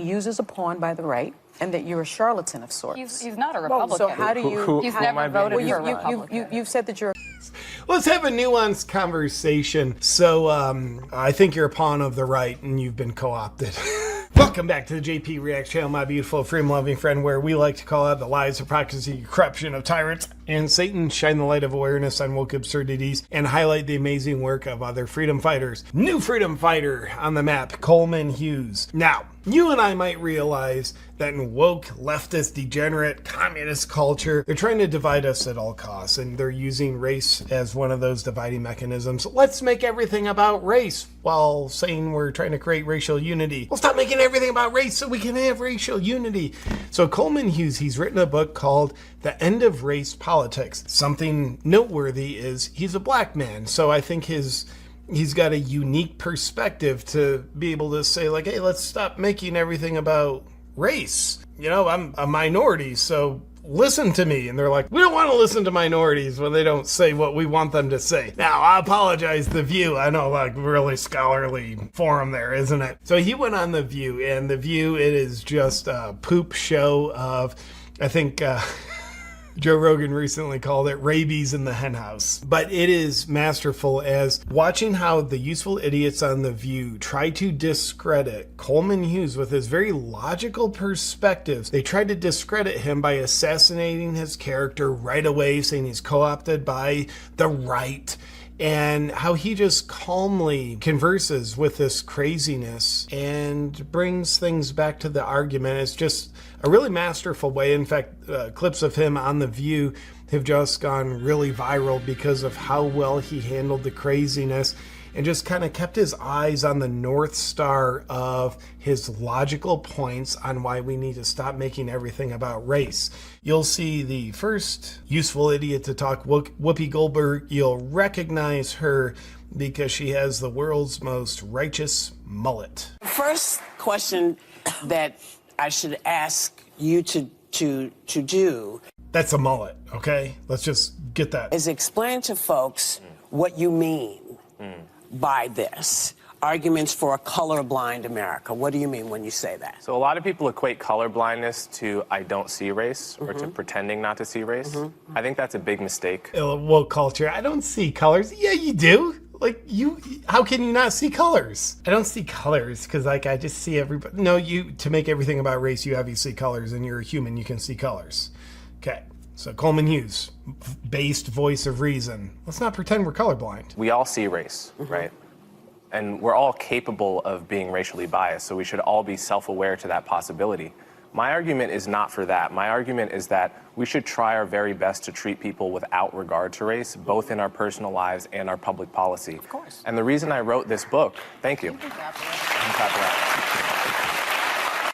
used as a pawn by the right, and that you're a charlatan of sorts. He's not a Republican. So how do you... He's never voted for a Republican. You've said that you're... Let's have a nuanced conversation. So, I think you're a pawn of the right, and you've been co-opted. Welcome back to the JP Reacts channel, my beautiful freedom-loving friend, where we like to call out the lies, hypocrisy, corruption of tyrants and Satan, shine the light of awareness on woke absurdities, and highlight the amazing work of other freedom fighters. New freedom fighter on the map, Coleman Hughes. Now, you and I might realize that in woke, leftist, degenerate, communist culture, they're trying to divide us at all costs, and they're using race as one of those dividing mechanisms. Let's make everything about race, while saying we're trying to create racial unity. We'll stop making everything about race so we can have racial unity. So Coleman Hughes, he's written a book called The End of Race Politics. Something noteworthy is he's a black man, so I think he's got a unique perspective to be able to say, like, hey, let's stop making everything about race. You know, I'm a minority, so listen to me. And they're like, we don't want to listen to minorities when they don't say what we want them to say. Now, I apologize, The View. I know, like, really scholarly forum there, isn't it? So he went on The View, and The View, it is just a poop show of, I think, Joe Rogan recently called it rabies in the henhouse. But it is masterful as watching how the useful idiots on The View try to discredit Coleman Hughes with his very logical perspectives. They tried to discredit him by assassinating his character right away, saying he's co-opted by the right, and how he just calmly converses with this craziness and brings things back to the argument. It's just a really masterful way. In fact, clips of him on The View have just gone really viral because of how well he handled the craziness and just kind of kept his eyes on the North Star of his logical points on why we need to stop making everything about race. You'll see the first useful idiot to talk, Whoopi Goldberg. You'll recognize her because she has the world's most righteous mullet. First question that I should ask you to do. That's a mullet, okay? Let's just get that. Is explain to folks what you mean by this. Arguments for a colorblind America. What do you mean when you say that? So a lot of people equate colorblindness to I don't see race or to pretending not to see race. I think that's a big mistake. Woke culture, I don't see colors. Yeah, you do. Like, how can you not see colors? I don't see colors because, like, I just see everybody. No, to make everything about race, you obviously see colors, and you're a human, you can see colors. Okay, so Coleman Hughes, based voice of reason. Let's not pretend we're colorblind. We all see race, right? And we're all capable of being racially biased, so we should all be self-aware to that possibility. My argument is not for that. My argument is that we should try our very best to treat people without regard to race, both in our personal lives and our public policy. Of course. And the reason I wrote this book, thank you.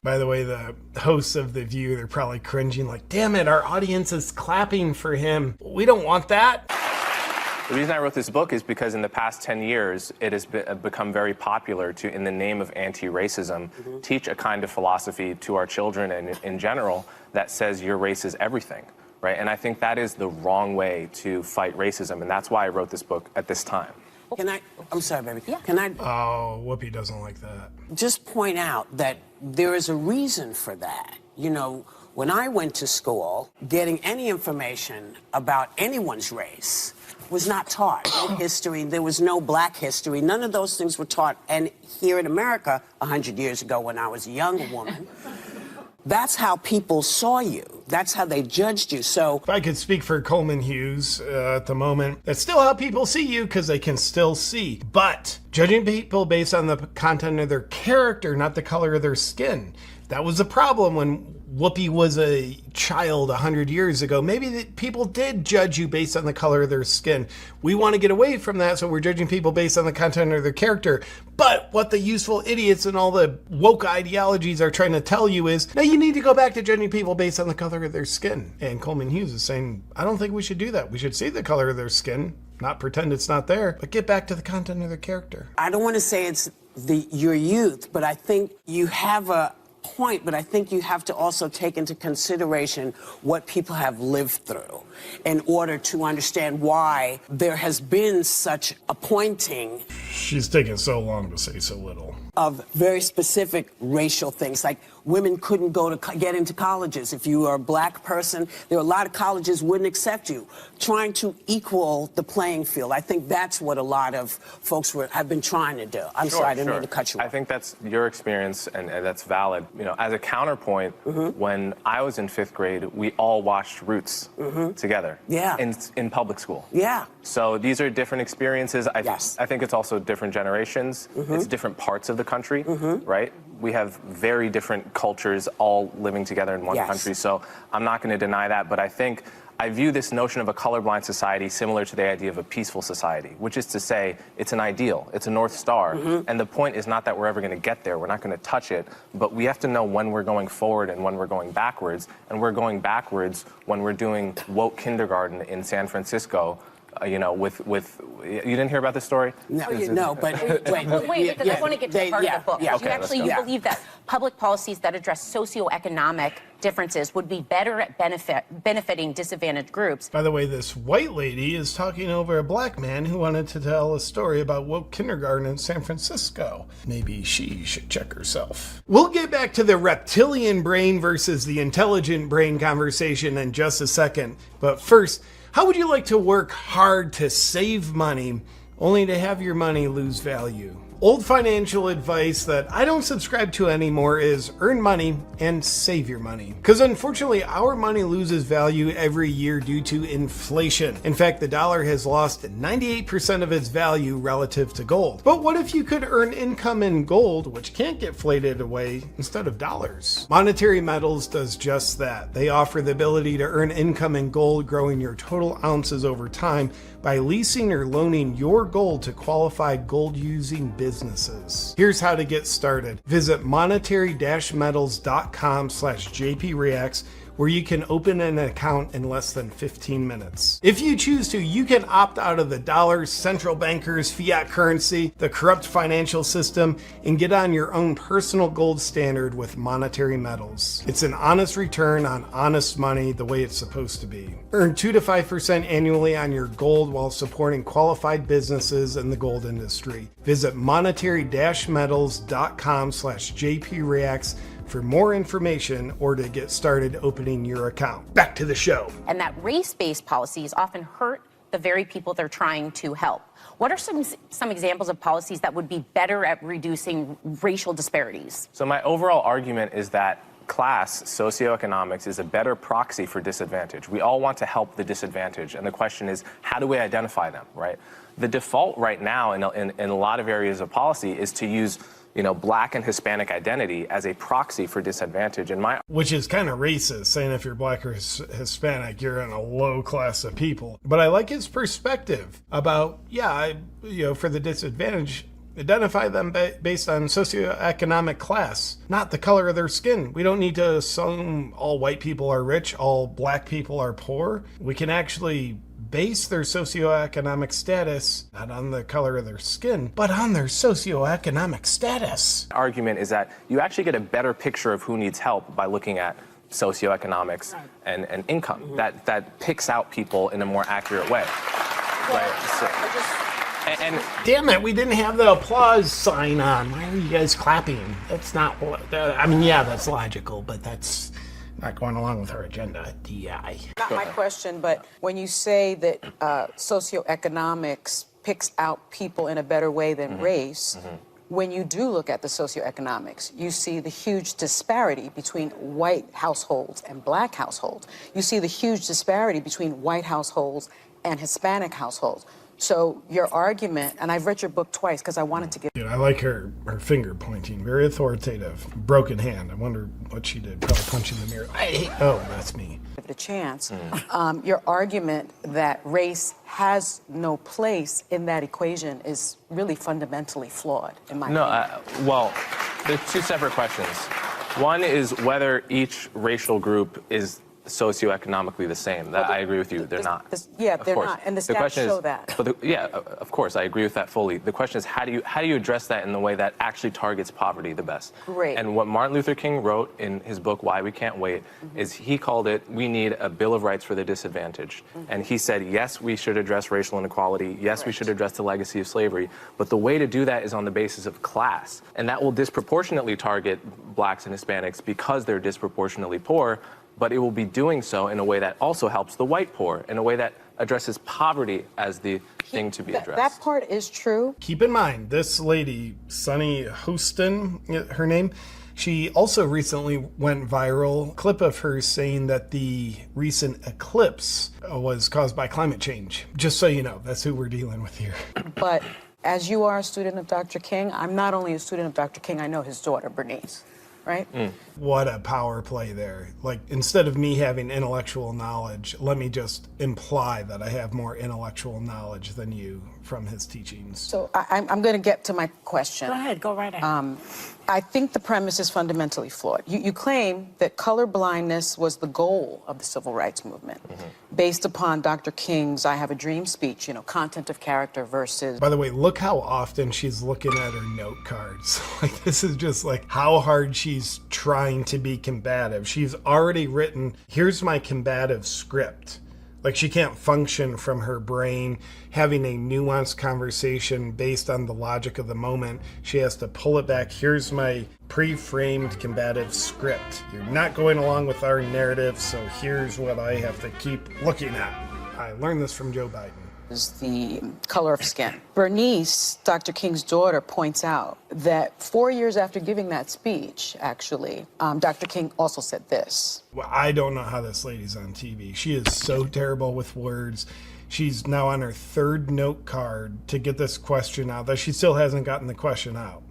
By the way, the hosts of The View, they're probably cringing like, damn it, our audience is clapping for him. We don't want that. The reason I wrote this book is because in the past 10 years, it has become very popular to, in the name of anti-racism, teach a kind of philosophy to our children and in general that says your race is everything, right? And I think that is the wrong way to fight racism, and that's why I wrote this book at this time. I'm sorry, baby. Yeah. Can I Oh, Whoopi doesn't like that. just point out that there is a reason for that? You know, when I went to school, getting any information about anyone's race was not taught. No history, there was no black history. None of those things were taught. And here in America, 100 years ago when I was a younger woman, that's how people saw you. That's how they judged you. So if I could speak for Coleman Hughes at the moment, that's still how people see you because they can still see. But judging people based on the content of their character, not the color of their skin, that was a problem when Whoopi was a child 100 years ago. Maybe people did judge you based on the color of their skin. We want to get away from that, so we're judging people based on the content of their character. But what the useful idiots and all the woke ideologies are trying to tell you is, no, you need to go back to judging people based on the color of their skin. And Coleman Hughes is saying, I don't think we should do that. We should see the color of their skin, not pretend it's not there, but get back to the content of their character. I don't want to say it's your youth, but I think you have a point, but I think you have to also take into consideration what people have lived through in order to understand why there has been such a pointing. She's taking so long to say so little. of very specific racial things, like women couldn't get into colleges. If you were a black person, there were a lot of colleges wouldn't accept you. Trying to equal the playing field. I think that's what a lot of folks have been trying to do. I'm sorry, I didn't mean to cut you off. I think that's your experience, and that's valid. You know, as a counterpoint, when I was in 5th grade, we all watched Roots together. Yeah. In public school. Yeah. So these are different experiences. I think it's also different generations. It's different parts of the country, right? We have very different cultures all living together in one country. So I'm not going to deny that. But I view this notion of a colorblind society similar to the idea of a peaceful society, which is to say it's an ideal, it's a North Star. And the point is not that we're ever going to get there, we're not going to touch it, but we have to know when we're going forward and when we're going backwards. And we're going backwards when we're doing woke kindergarten in San Francisco. You know, you didn't hear about this story? No, but wait, because I want to get to the part of the book. Okay, you believe that public policies that address socioeconomic differences would be better at benefiting disadvantaged groups. By the way, this white lady is talking over a black man who wanted to tell a story about woke kindergarten in San Francisco. Maybe she should check herself. We'll get back to the reptilian brain versus the intelligent brain conversation in just a second. But first, how would you like to work hard to save money only to have your money lose value? Old financial advice that I don't subscribe to anymore is earn money and save your money. Because unfortunately, our money loses value every year due to inflation. In fact, the dollar has lost 98% of its value relative to gold. But what if you could earn income in gold, which can't get inflated away, instead of dollars? Monetary Metals does just that. They offer the ability to earn income in gold, growing your total ounces over time by leasing or loaning your gold to qualified gold-using businesses. Here's how to get started. Visit monetary-metals.com/JPReacts, where you can open an account in less than 15 minutes. If you choose to, you can opt out of the dollar, central bankers, fiat currency, the corrupt financial system, and get on your own personal gold standard with Monetary Metals. It's an honest return on honest money, the way it's supposed to be. Earn 2 to 5% annually on your gold while supporting qualified businesses in the gold industry. Visit monetary-metals.com/JPReacts for more information or to get started opening your account. Back to the show. And that race-based policies often hurt the very people they're trying to help. What are some examples of policies that would be better at reducing racial disparities? So my overall argument is that class, socioeconomics, is a better proxy for disadvantage. We all want to help the disadvantaged, and the question is, how do we identify them, right? The default right now in a lot of areas of policy is to use black and Hispanic identity as a proxy for disadvantage. Which is kind of racist, saying if you're black or Hispanic, you're in a low class of people. But I like his perspective about, for the disadvantaged, identify them based on socioeconomic class, not the color of their skin. We don't need to assume all white people are rich, all black people are poor. We can actually base their socioeconomic status not on the color of their skin, but on their socioeconomic status. The argument is that you actually get a better picture of who needs help by looking at socioeconomics and income. That picks out people in a more accurate way. And damn it, we didn't have the applause sign on. Why are you guys clapping? That's not that's logical, but that's not going along with our agenda. DI. Not my question, but when you say that socioeconomics picks out people in a better way than race, when you do look at the socioeconomics, you see the huge disparity between white households and black households. You see the huge disparity between white households and Hispanic households. So your argument, and I've read your book twice because I wanted to get... Dude, I like her finger pointing. Very authoritative. Broken hand. I wonder what she did. Probably punching the mirror. Oh, that's me. Give it a chance. Your argument that race has no place in that equation is really fundamentally flawed, in my opinion. Well, there's two separate questions. One is whether each racial group is socioeconomically the same. That I agree with you. They're not. Yeah, Of they're course. not, and the The stats question show is- that. But of course, I agree with that fully. The question is, how do you address that in the way that actually targets poverty the best? Great. And what Martin Luther King wrote in his book Why We Can't Wait is he called it, we need a Bill of Rights for the disadvantaged. And he said, yes, we should address racial inequality. Yes, we should address the legacy of slavery. But the way to do that is on the basis of class. And that will disproportionately target blacks and Hispanics because they're disproportionately poor. But it will be doing so in a way that also helps the white poor, in a way that addresses poverty as the thing to be addressed. That part is true. Keep in mind, this lady, Sunny Houston, her name, she also recently went viral. A clip of her saying that the recent eclipse was caused by climate change. Just so you know, that's who we're dealing with here. But as you are a student of Dr. King, I'm not only a student of Dr. King, I know his daughter, Bernice, right? What a power play there. Like, instead of me having intellectual knowledge, let me just imply that I have more intellectual knowledge than you from his teachings. So I'm going to get to my question. Go ahead, go right ahead. I think the premise is fundamentally flawed. You claim that color blindness was the goal of the civil rights movement, based upon Dr. King's I Have a Dream speech, content of character versus... By the way, look how often she's looking at her note cards. Like, this is just like how hard she's trying to be combative. She's already written, here's my combative script. Like, she can't function from her brain having a nuanced conversation based on the logic of the moment. She has to pull it back. Here's my pre-framed combative script. You're not going along with our narrative, so here's what I have to keep looking at. I learned this from Joe Biden. Is the color of skin. Bernice, Dr. King's daughter, points out that 4 years after giving that speech, actually, Dr. King also said this. Well, I don't know how this lady's on TV. She is so terrible with words. She's now on her third note card to get this question out, that she still hasn't gotten the question out.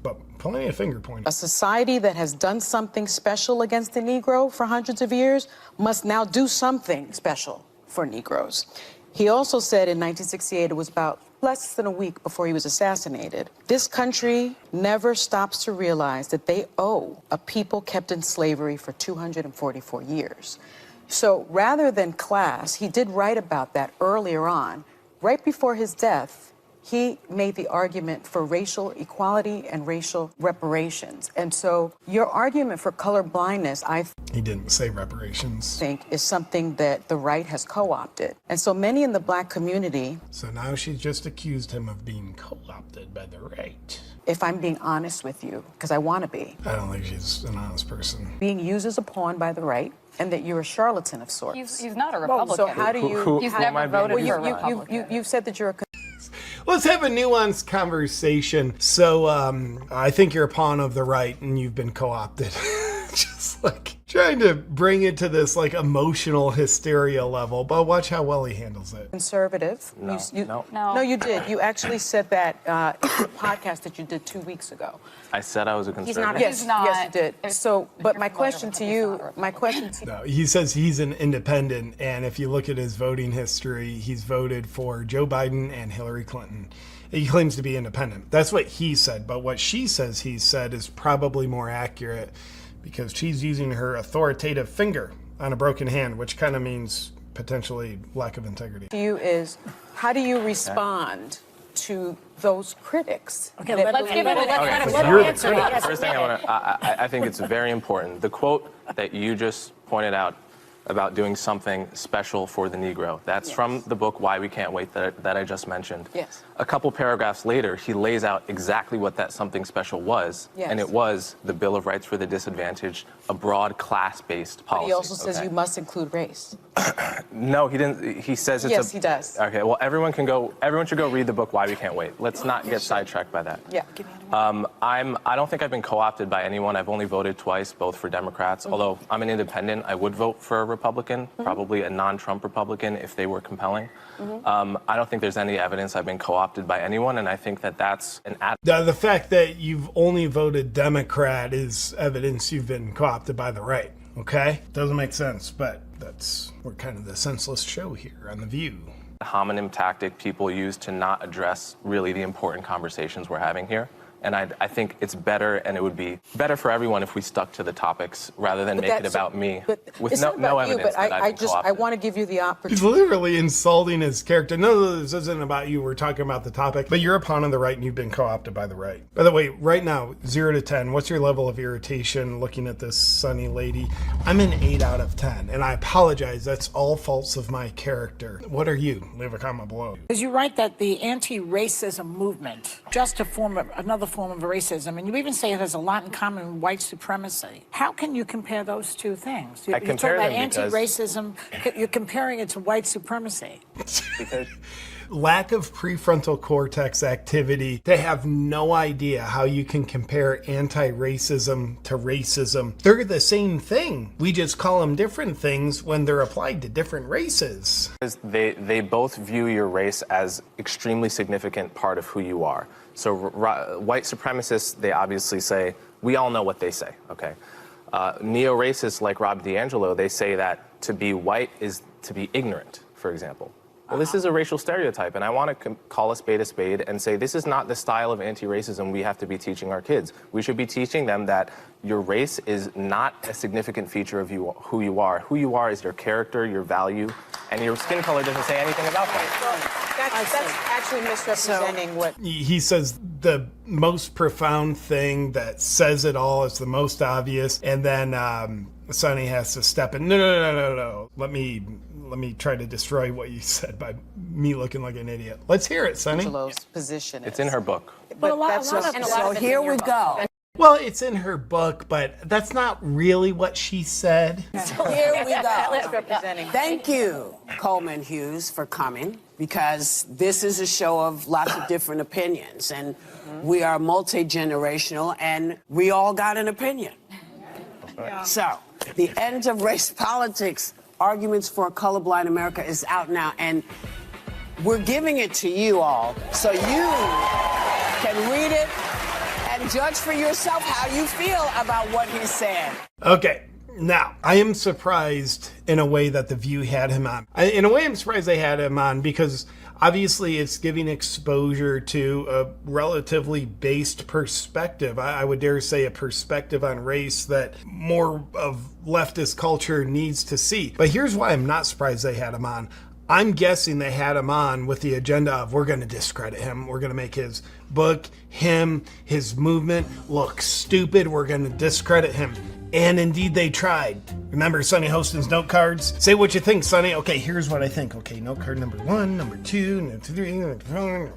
But plenty of finger pointing. A society that has done something special against the Negro for hundreds of years must now do something special for Negroes. He also said in 1968, it was about less than a week before he was assassinated, this country never stops to realize that they owe a people kept in slavery for 244 years. So rather than class, he did write about that earlier on. Right before his death, he made the argument for racial equality and racial reparations. And so your argument for color blindness, I He didn't say reparations. think, is something that the right has co-opted. And so many in the black community, So now she's just accused him of being co-opted by the right. if I'm being honest with you, because I want to be, I don't think she's an honest person. being used as a pawn by the right, and that you're a charlatan of sorts. He's not a Republican. So how do you... He's who am I never being voted used for by? a Republican. You've said that you're a... Let's have a nuanced conversation. So I think you're a pawn of the right and you've been co-opted. Just like trying to bring it to this like emotional hysteria level, but watch how well he handles it. conservative. No, no. No, you did. You actually said that in the podcast that you did 2 weeks ago. I said I was a conservative. not- Yes, He's not. yes, you did. So, but my If you're question to familiar you, with him, he's not a my question to No, he says he's an independent, and if you look at his voting history, he's voted for Joe Biden and Hillary Clinton. He claims to be independent. That's what he said, but what she says he said is probably more accurate because she's using her authoritative finger on a broken hand, which kind of means potentially lack of integrity. you is, how do you respond to those critics? Okay, that let's give him believe- let him You're the answer critic. that. First thing I think it's very important. The quote that you just pointed out about doing something special for the Negro. That's Yes. from the book Why We Can't Wait that I just mentioned. Yes. A couple paragraphs later, he lays out exactly what that something special was. Yes. And it was the Bill of Rights for the Disadvantaged, a broad class-based policy. He also says okay? you must include race. No, he didn't. He says it's Yes, he does. Okay, well, everyone should go read the book Why We Can't Wait. Let's not get sidetracked by that. Yeah. I don't think I've been co-opted by anyone. I've only voted twice, both for Democrats. Although I'm an independent, I would vote for a Republican, probably a non-Trump Republican if they were compelling. I don't think there's any evidence I've been co-opted by anyone, and I think that that's an The fact that you've only voted Democrat is evidence you've been co-opted by the right, okay? Doesn't make sense, but we're kind of the senseless show here on The View. homonym tactic people use to not address really the important conversations we're having here. And I think it's better, and it would be better for everyone if we stuck to the topics rather than make it about me with it's no, not about no you, evidence but that I've I been just I co-opted. want to give you the He's opportunity. literally insulting his character. No, this isn't about you. We're talking about the topic. But you're a pawn on the right, and you've been co-opted by the right. By the way, right now, 0 to 10, what's your level of irritation looking at this sunny lady? I'm an 8 out of 10, and I apologize. That's all faults of my character. What are you? Leave a comment below. Because you write that the anti-racism movement, just another form of racism, and you even say it has a lot in common with white supremacy. How can you compare those two things? I compare about them because- anti-racism, you're comparing it to white supremacy. Because Lack of prefrontal cortex activity. They have no idea how you can compare anti-racism to racism. They're the same thing. We just call them different things when they're applied to different races. they both view your race as extremely significant part of who you are. So white supremacists, they obviously say, we all know what they say, okay? Neo-racists like Rob D'Angelo, they say that to be white is to be ignorant, for example. Well, this is a racial stereotype, and I want to call a spade and say this is not the style of anti-racism we have to be teaching our kids. We should be teaching them that your race is not a significant feature of you, who you are. Who you are is your character, your value, and your skin color doesn't say anything about that. That's actually misrepresenting what. He says the most profound thing that says it all is the most obvious, and then Sonny has to step in. No. Let me try to destroy what you said by me looking like an idiot. Let's hear it, Sonny. Angelo's position is. It's in her book. But a lot that's of- just- and a So here we go. Well, it's in her book, but that's not really what she said. Here we go. misrepresenting. Thank you, Coleman Hughes, for coming, because this is a show of lots of different opinions, and we are multi-generational, and we all got an opinion. So, the end of race politics, arguments for a colorblind America, is out now, and we're giving it to you all so you can read it and judge for yourself how you feel about what he said. Okay, now, I am surprised in a way that The View had him on. In a way, I'm surprised they had him on because obviously it's giving exposure to a relatively based perspective. I would dare say a perspective on race that more of leftist culture needs to see. But here's why I'm not surprised they had him on. I'm guessing they had him on with the agenda of we're going to discredit him. We're going to make his book, his movement look stupid. We're going to discredit him. And indeed they tried. Remember Sonny Hostin's note cards? Say what you think, Sonny. Okay, here's what I think. Okay, note card number 1, number 2, number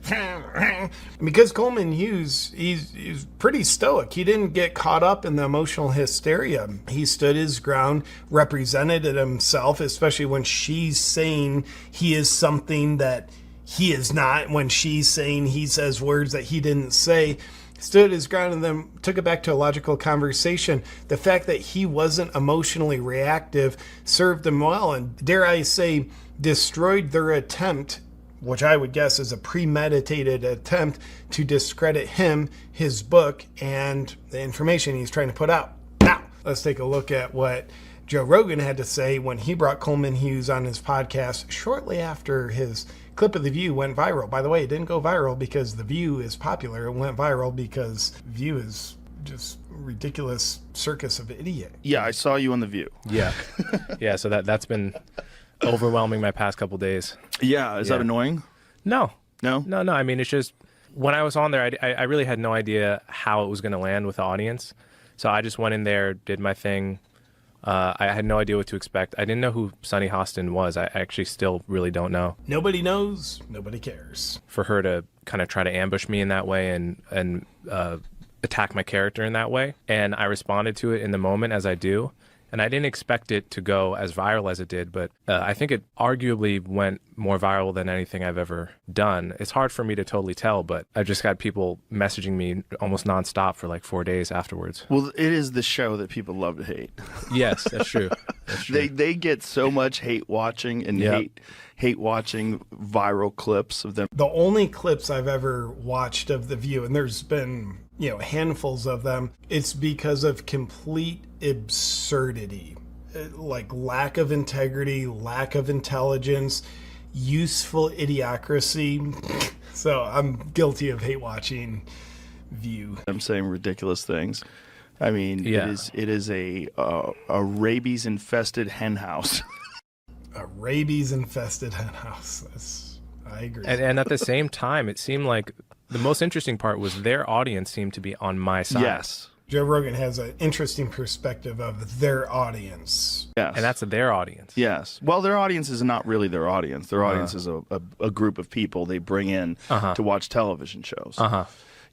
3. Because Coleman Hughes, he's pretty stoic. He didn't get caught up in the emotional hysteria. He stood his ground, represented it himself, especially when she's saying he is something that he is not, when she's saying he says words that he didn't say. Stood his ground and then took it back to a logical conversation. The fact that he wasn't emotionally reactive served them well and, dare I say, destroyed their attempt, which I would guess is a premeditated attempt to discredit him, his book, and the information he's trying to put out. Now, let's take a look at what Joe Rogan had to say when he brought Coleman Hughes on his podcast shortly after his clip of The View went viral. By the way, it didn't go viral because The View is popular. It went viral because View is just ridiculous circus of idiot. Yeah, I saw you on The View. Yeah. Yeah, so that's been overwhelming my past couple days. Yeah, is that annoying? No. No? No. I mean, it's just when I was on there, I really had no idea how it was going to land with the audience. So I just went in there, did my thing. I had no idea what to expect. I didn't know who Sunny Hostin was. I actually still really don't know. Nobody knows. Nobody cares. For her to kind of try to ambush me in that way and attack my character in that way. And I responded to it in the moment as I do. And I didn't expect it to go as viral as it did, but I think it arguably went more viral than anything I've ever done. It's hard for me to totally tell, but I've just got people messaging me almost nonstop for like 4 days afterwards. Well, it is the show that people love to hate. Yes, that's true. That's true. They get so much hate watching and Yep. hate watching viral clips of them. The only clips I've ever watched of The View, and there's been, handfuls of them, it's because of complete absurdity. Like lack of integrity, lack of intelligence, useful idiocracy. So I'm guilty of hate watching view. I'm saying ridiculous things. I mean, Yeah. it is a rabies-infested hen house. A rabies-infested hen house. I agree. And at the same time, it seemed like the most interesting part was their audience seemed to be on my side. Yes. Joe Rogan has an interesting perspective of their audience. Yes. And that's their audience. Yes. Well, their audience is not really their audience. Their audience is a group of people they bring in to watch television shows.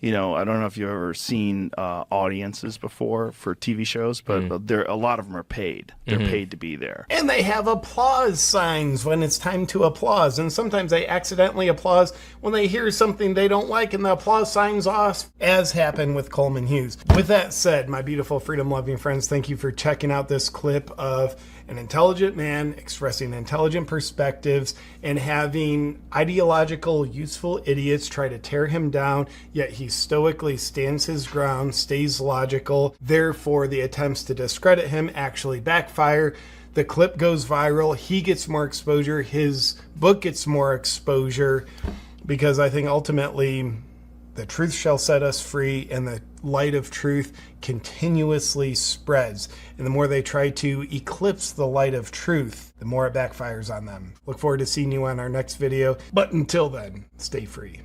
You know, I don't know if you've ever seen audiences before for TV shows, but a lot of them are paid. They're paid to be there. And they have applause signs when it's time to applause. And sometimes they accidentally applause when they hear something they don't like, and the applause signs off, as happened with Coleman Hughes. With that said, my beautiful freedom-loving friends, thank you for checking out this clip of an intelligent man expressing intelligent perspectives and having ideological, useful idiots try to tear him down, yet he stoically stands his ground, stays logical. Therefore, the attempts to discredit him actually backfire. The clip goes viral. He gets more exposure. His book gets more exposure because I think ultimately the truth shall set us free, and the light of truth continuously spreads. And the more they try to eclipse the light of truth, the more it backfires on them. Look forward to seeing you on our next video. But until then, stay free.